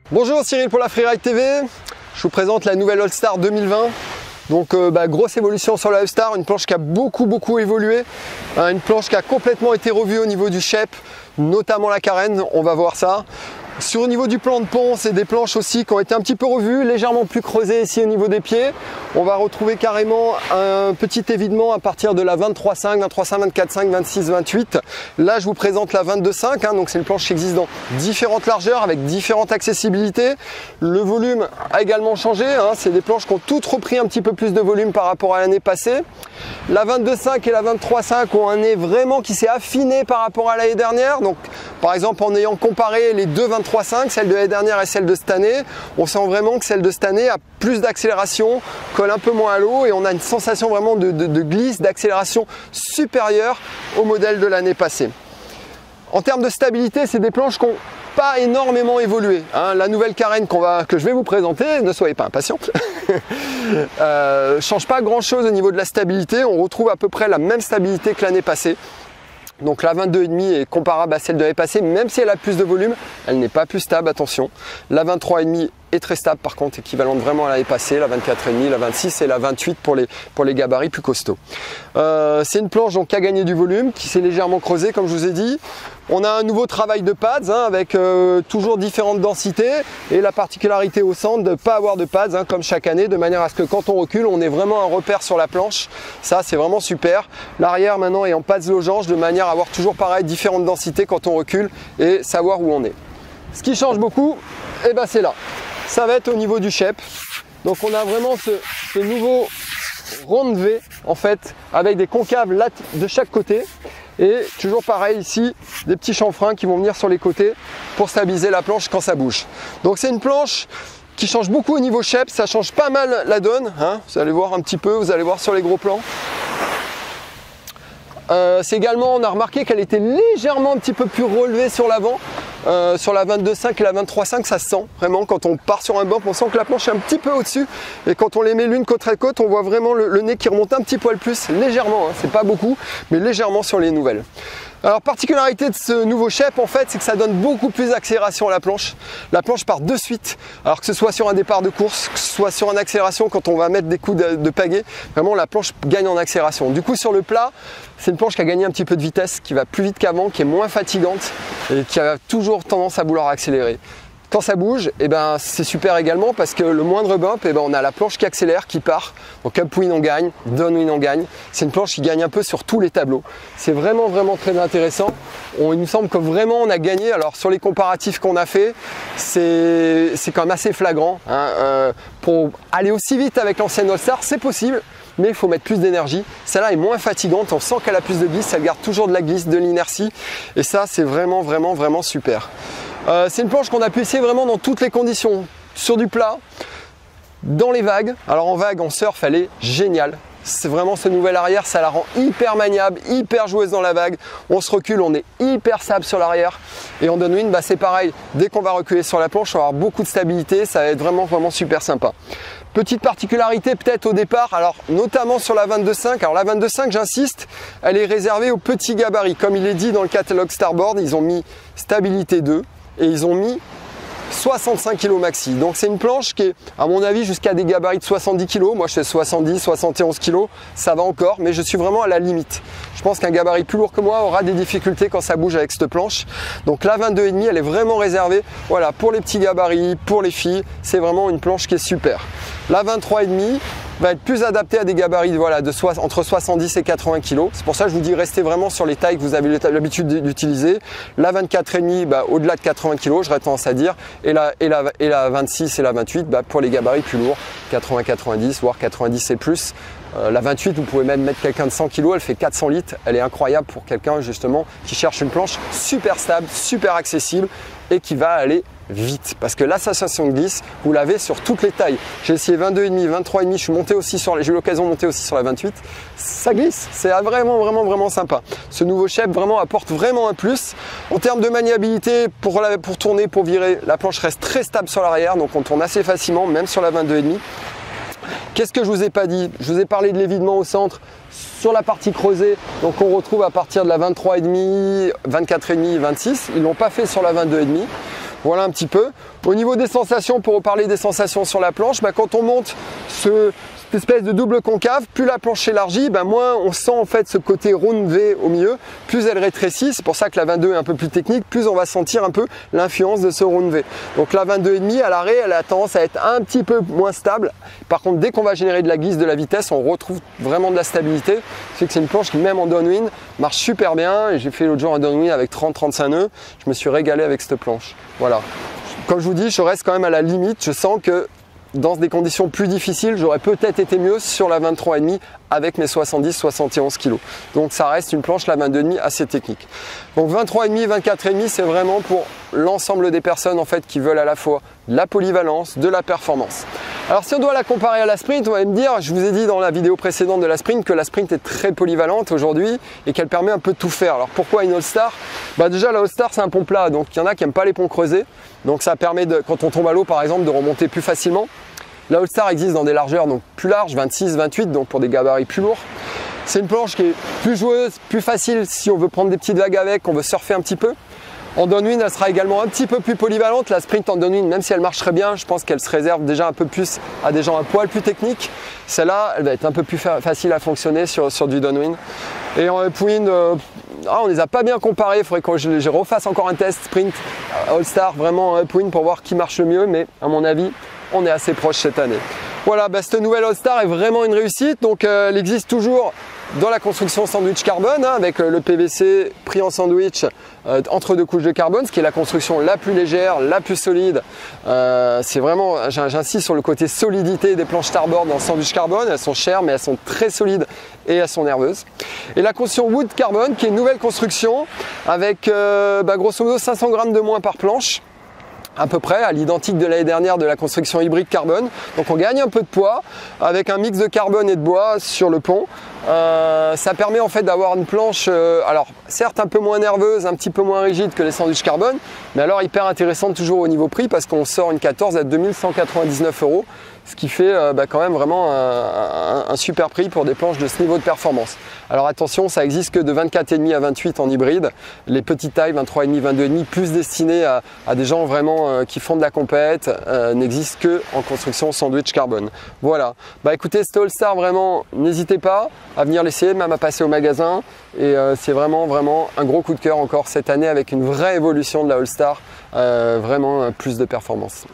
Bonjour, Cyril pour la Freeride TV. Je vous présente la nouvelle All-Star 2020. Donc grosse évolution sur la All-Star, une planche qui a beaucoup évolué, une planche qui a complètement été revue au niveau du shape, notamment la carène, on va voir ça. Sur au niveau du plan de pont, c'est des planches aussi qui ont été un petit peu revues, légèrement plus creusées ici au niveau des pieds. On va retrouver carrément un petit évidement à partir de la 23.5, 23.5, 24.5, 26, 28. Là, je vous présente la 22.5, donc c'est une planche qui existe dans différentes largeurs avec différentes accessibilités. Le volume a également changé, c'est des planches qui ont toutes repris un petit peu plus de volume par rapport à l'année passée. La 22.5 et la 23.5 ont un nez vraiment qui s'est affiné par rapport à l'année dernière. Donc, par exemple, en ayant comparé les deux 23.5, celle de l'année dernière et celle de cette année, on sent vraiment que celle de cette année a plus d'accélération, colle un peu moins à l'eau et on a une sensation vraiment de glisse, d'accélération supérieure au modèle de l'année passée. En termes de stabilité, c'est des planches qui n'ont pas énormément évolué. La nouvelle carène que je vais vous présenter, ne soyez pas impatients, change pas grand chose au niveau de la stabilité. On retrouve à peu près la même stabilité que l'année passée. Donc la 22,5 est comparable à celle de l'année passée, même si elle a plus de volume, elle n'est pas plus stable, attention. La 23,5 est très stable par contre, équivalente vraiment à l'année passée, la 24,5, la 26 et la 28 pour les gabarits plus costauds. C'est une planche donc, qui a gagné du volume, qui s'est légèrement creusée comme je vous ai dit. On a un nouveau travail de pads avec toujours différentes densités et la particularité au centre de ne pas avoir de pads comme chaque année, de manière à ce que quand on recule, on ait vraiment un repère sur la planche. Ça, c'est vraiment super. L'arrière maintenant est en pads losange de manière à avoir toujours pareil, différentes densités quand on recule et savoir où on est. Ce qui change beaucoup, c'est là. Ça va être au niveau du shape. Donc on a vraiment ce nouveau rond V en fait avec des concaves de chaque côté. Et toujours pareil ici, des petits chanfreins qui vont venir sur les côtés pour stabiliser la planche quand ça bouge. Donc c'est une planche qui change beaucoup au niveau shape, ça change pas mal la donne, vous allez voir un petit peu, vous allez voir sur les gros plans. C'est également, on a remarqué qu'elle était légèrement un petit peu plus relevée sur l'avant. Sur la 22.5 et la 23.5, ça se sent vraiment quand on part sur un bump, on sent que la planche est un petit peu au-dessus et quand on les met l'une côte à côte, on voit vraiment le nez qui remonte un petit poil plus, légèrement, c'est pas beaucoup, mais légèrement sur les nouvelles. Alors particularité de ce nouveau shape en fait, c'est que ça donne beaucoup plus d'accélération à la planche. La planche part de suite, alors que ce soit sur un départ de course, que ce soit sur une accélération quand on va mettre des coups de pagaie, vraiment la planche gagne en accélération. Du coup sur le plat, c'est une planche qui a gagné un petit peu de vitesse, qui va plus vite qu'avant, qui est moins fatigante et qui a toujours tendance à vouloir accélérer. Quand ça bouge, c'est super également parce que le moindre bump, on a la planche qui accélère, qui part. Donc upwind on gagne, downwind on gagne. C'est une planche qui gagne un peu sur tous les tableaux. C'est vraiment très intéressant. Il nous semble que vraiment on a gagné. Alors sur les comparatifs qu'on a fait, c'est quand même assez flagrant. Pour aller aussi vite avec l'ancienne All-Star, c'est possible. Mais il faut mettre plus d'énergie. Celle-là est moins fatigante, on sent qu'elle a plus de glisse, elle garde toujours de la glisse, de l'inertie. Et ça, c'est vraiment super. C'est une planche qu'on a pu essayer vraiment dans toutes les conditions. Sur du plat, dans les vagues. Alors en vague, en surf, elle est géniale. C'est vraiment ce nouvel arrière, ça la rend hyper maniable, hyper joueuse dans la vague. On se recule, on est hyper stable sur l'arrière. Et en downwind, c'est pareil. Dès qu'on va reculer sur la planche, on va avoir beaucoup de stabilité. Ça va être vraiment super sympa. Petite particularité peut-être au départ, alors notamment sur la 22.5. Alors la 22.5, j'insiste, elle est réservée aux petits gabarits. Comme il est dit dans le catalogue Starboard, ils ont mis stabilité 2 et ils ont mis 65 kg maxi. Donc c'est une planche qui est, à mon avis, jusqu'à des gabarits de 70 kg. Moi je fais 70, 71 kg, ça va encore, mais je suis vraiment à la limite. Je pense qu'un gabarit plus lourd que moi aura des difficultés quand ça bouge avec cette planche. Donc la 22,5, elle est vraiment réservée pour les petits gabarits, pour les filles. C'est vraiment une planche qui est super. La 23,5 va être plus adaptée à des gabarits entre 70 et 80 kg. C'est pour ça que je vous dis restez vraiment sur les tailles que vous avez l'habitude d'utiliser. La 24,5 au-delà de 80 kg, j'aurais tendance à dire. Et la 26 et la 28 pour les gabarits plus lourds, 80-90 voire 90 et plus. La 28, vous pouvez même mettre quelqu'un de 100 kg, elle fait 400 litres, elle est incroyable pour quelqu'un justement qui cherche une planche super stable, super accessible et qui va aller vite. Parce que la sensation de glisse, vous l'avez sur toutes les tailles. J'ai essayé 22,5, 23,5, j'ai eu l'occasion de monter aussi sur la 28. Ça glisse, c'est vraiment sympa. Ce nouveau shape vraiment apporte vraiment un plus. En termes de maniabilité, pour tourner, pour virer, la planche reste très stable sur l'arrière, donc on tourne assez facilement, même sur la 22,5. Qu'est-ce que je vous ai pas dit? Je vous ai parlé de l'évidement au centre sur la partie creusée, donc on retrouve à partir de la 23,5, 24,5, 26. Ils l'ont pas fait sur la 22,5. Voilà un petit peu. Au niveau des sensations, pour reparler des sensations sur la planche, quand on monte cette espèce de double concave, plus la planche s'élargit, moins on sent en fait ce côté round V au milieu, plus elle rétrécit. C'est pour ça que la 22 est un peu plus technique, plus on va sentir un peu l'influence de ce round V. Donc la 22,5 à l'arrêt, elle a tendance à être un petit peu moins stable. Par contre, dès qu'on va générer de la glisse, de la vitesse, on retrouve vraiment de la stabilité. C'est que c'est une planche qui, même en downwind, marche super bien. Et j'ai fait l'autre jour un downwind avec 30-35 nœuds. Je me suis régalé avec cette planche. Voilà. Comme je vous dis, je reste quand même à la limite. Je sens que dans des conditions plus difficiles, j'aurais peut-être été mieux sur la 23,5 avec mes 70-71 kg. Donc ça reste une planche, la 22,5, assez technique. Donc 23,5, 24,5, c'est vraiment pour l'ensemble des personnes en fait qui veulent à la fois de la polyvalence, de la performance. Alors si on doit la comparer à la Sprint, on va me dire, je vous ai dit dans la vidéo précédente de la Sprint que la Sprint est très polyvalente aujourd'hui et qu'elle permet un peu de tout faire. Alors pourquoi une All-Star? Déjà la All-Star c'est un pont plat, donc il y en a qui n'aiment pas les ponts creusés. Donc ça permet, quand on tombe à l'eau par exemple, de remonter plus facilement. La All-Star existe dans des largeurs donc plus larges, 26, 28, donc pour des gabarits plus lourds. C'est une planche qui est plus joueuse, plus facile si on veut prendre des petites vagues avec, qu'on veut surfer un petit peu. En downwind, elle sera également un petit peu plus polyvalente. La Sprint en downwind, même si elle marche très bien, je pense qu'elle se réserve déjà un peu plus à des gens un poil plus techniques. Celle-là, elle va être un peu plus facile à fonctionner sur du downwind. Et en upwind, on les a pas bien comparés. Il faudrait que je refasse encore un test Sprint All-Star vraiment en upwind pour voir qui marche le mieux. Mais à mon avis, on est assez proche cette année. Voilà, cette nouvelle All-Star est vraiment une réussite. Donc elle existe toujours dans la construction sandwich carbone, avec le PVC pris en sandwich entre deux couches de carbone, ce qui est la construction la plus légère, la plus solide. C'est vraiment, j'insiste sur le côté solidité des planches starboard en sandwich carbone. Elles sont chères mais elles sont très solides et elles sont nerveuses. Et la construction wood carbone qui est une nouvelle construction avec grosso modo 500 grammes de moins par planche, à peu près à l'identique de l'année dernière de la construction hybride carbone. Donc on gagne un peu de poids avec un mix de carbone et de bois sur le pont. Ça permet en fait d'avoir une planche, alors certes un peu moins nerveuse, un petit peu moins rigide que les sandwichs carbone, mais alors hyper intéressante toujours au niveau prix parce qu'on sort une 14 à 2199 €, ce qui fait quand même vraiment un super prix pour des planches de ce niveau de performance. Alors attention, ça existe que de 24,5 à 28 en hybride, les petites tailles 23,5, 22,5 plus destinées à des gens vraiment qui font de la compète, n'existent que en construction sandwich carbone. Voilà, écoutez, cette All-Star vraiment, n'hésitez pas à venir l'essayer, même à passer au magasin, et c'est vraiment un gros coup de cœur encore cette année avec une vraie évolution de la All-Star, vraiment plus de performance.